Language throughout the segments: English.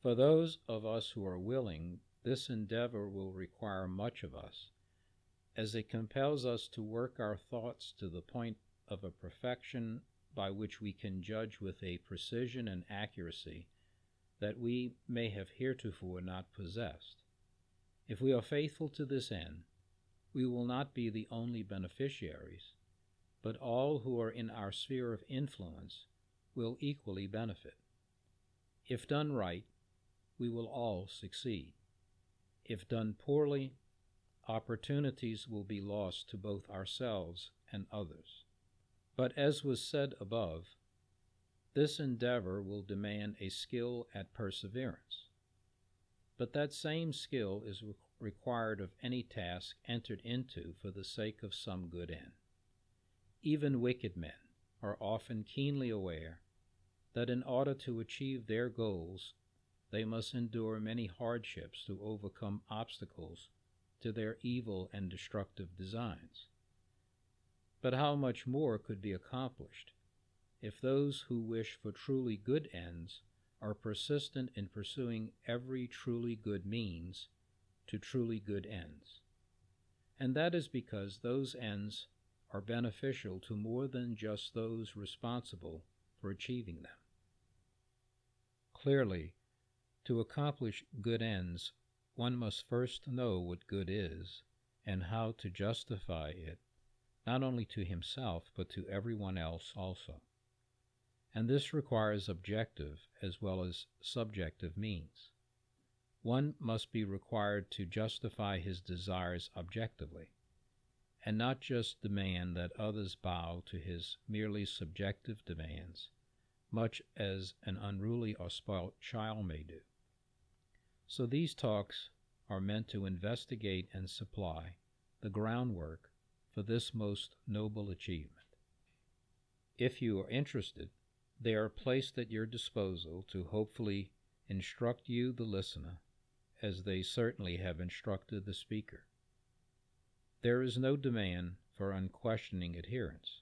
For those of us who are willing, this endeavor will require much of us, as it compels us to work our thoughts to the point of a perfection by which we can judge with a precision and accuracy that we may have heretofore not possessed. If we are faithful to this end, we will not be the only beneficiaries, but all who are in our sphere of influence will equally benefit. If done right, we will all succeed. If done poorly, opportunities will be lost to both ourselves and others. But as was said above, this endeavor will demand a skill at perseverance. But that same skill is required of any task entered into for the sake of some good end. Even wicked men are often keenly aware that in order to achieve their goals, they must endure many hardships to overcome obstacles to their evil and destructive designs. But how much more could be accomplished if those who wish for truly good ends are persistent in pursuing every truly good means to truly good ends? And that is because those ends are beneficial to more than just those responsible for achieving them. Clearly, to accomplish good ends, one must first know what good is and how to justify it, not only to himself, but to everyone else also. And this requires objective as well as subjective means. One must be required to justify his desires objectively, and not just demand that others bow to his merely subjective demands, much as an unruly or spoilt child may do. So these talks are meant to investigate and supply the groundwork for this most noble achievement. If you are interested, they are placed at your disposal to hopefully instruct you, the listener, as they certainly have instructed the speaker. There is no demand for unquestioning adherence.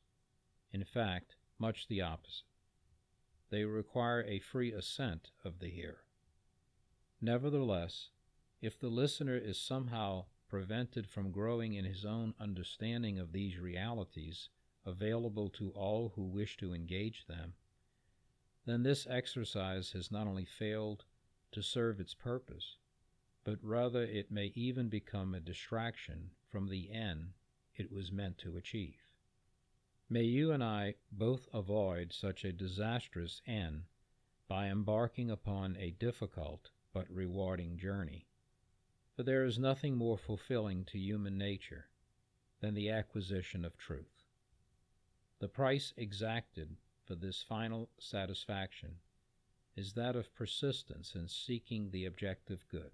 In fact, much the opposite. They require a free assent of the hearer. Nevertheless, if the listener is somehow prevented from growing in his own understanding of these realities available to all who wish to engage them, then this exercise has not only failed to serve its purpose, but rather it may even become a distraction from the end it was meant to achieve. May you and I both avoid such a disastrous end by embarking upon a difficult but rewarding journey, for there is nothing more fulfilling to human nature than the acquisition of truth. The price exacted for this final satisfaction is that of persistence in seeking the objective good.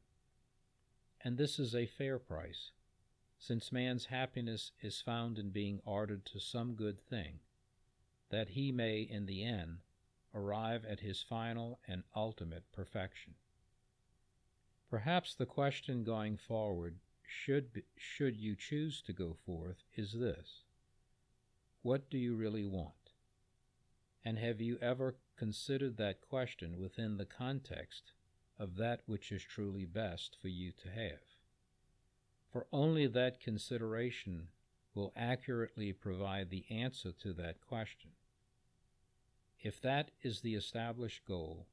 And this is a fair price, since man's happiness is found in being ordered to some good thing, that he may, in the end, arrive at his final and ultimate perfection. Perhaps the question going forward, should you choose to go forth, is this: what do you really want? And have you ever considered that question within the context of that which is truly best for you to have? For only that consideration will accurately provide the answer to that question. If that is the established goal,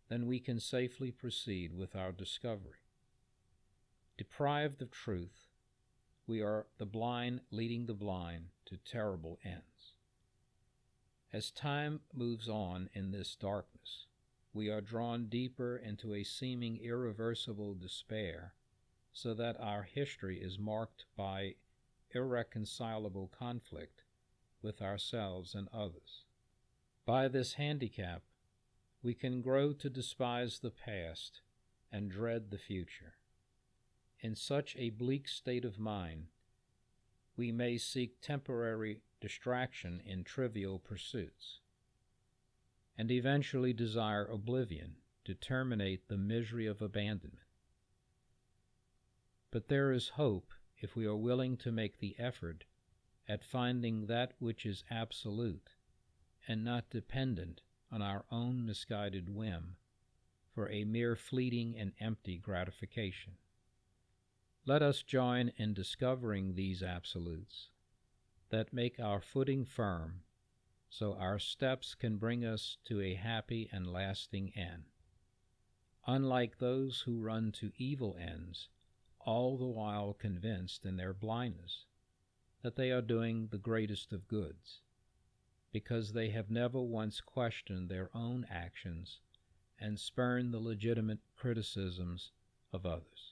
then we can safely proceed with our discovery. Deprived of truth, we are the blind leading the blind to terrible ends. As time moves on in this darkness, we are drawn deeper into a seeming irreversible despair, so that our history is marked by irreconcilable conflict with ourselves and others. By this handicap, we can grow to despise the past and dread the future. In such a bleak state of mind, we may seek temporary distraction in trivial pursuits, and eventually desire oblivion to terminate the misery of abandonment. But there is hope if we are willing to make the effort at finding that which is absolute and not dependent on our own misguided whim for a mere fleeting and empty gratification. Let us join in discovering these absolutes that make our footing firm, so our steps can bring us to a happy and lasting end. Unlike those who run to evil ends, all the while convinced in their blindness that they are doing the greatest of goods, because they have never once questioned their own actions and spurned the legitimate criticisms of others.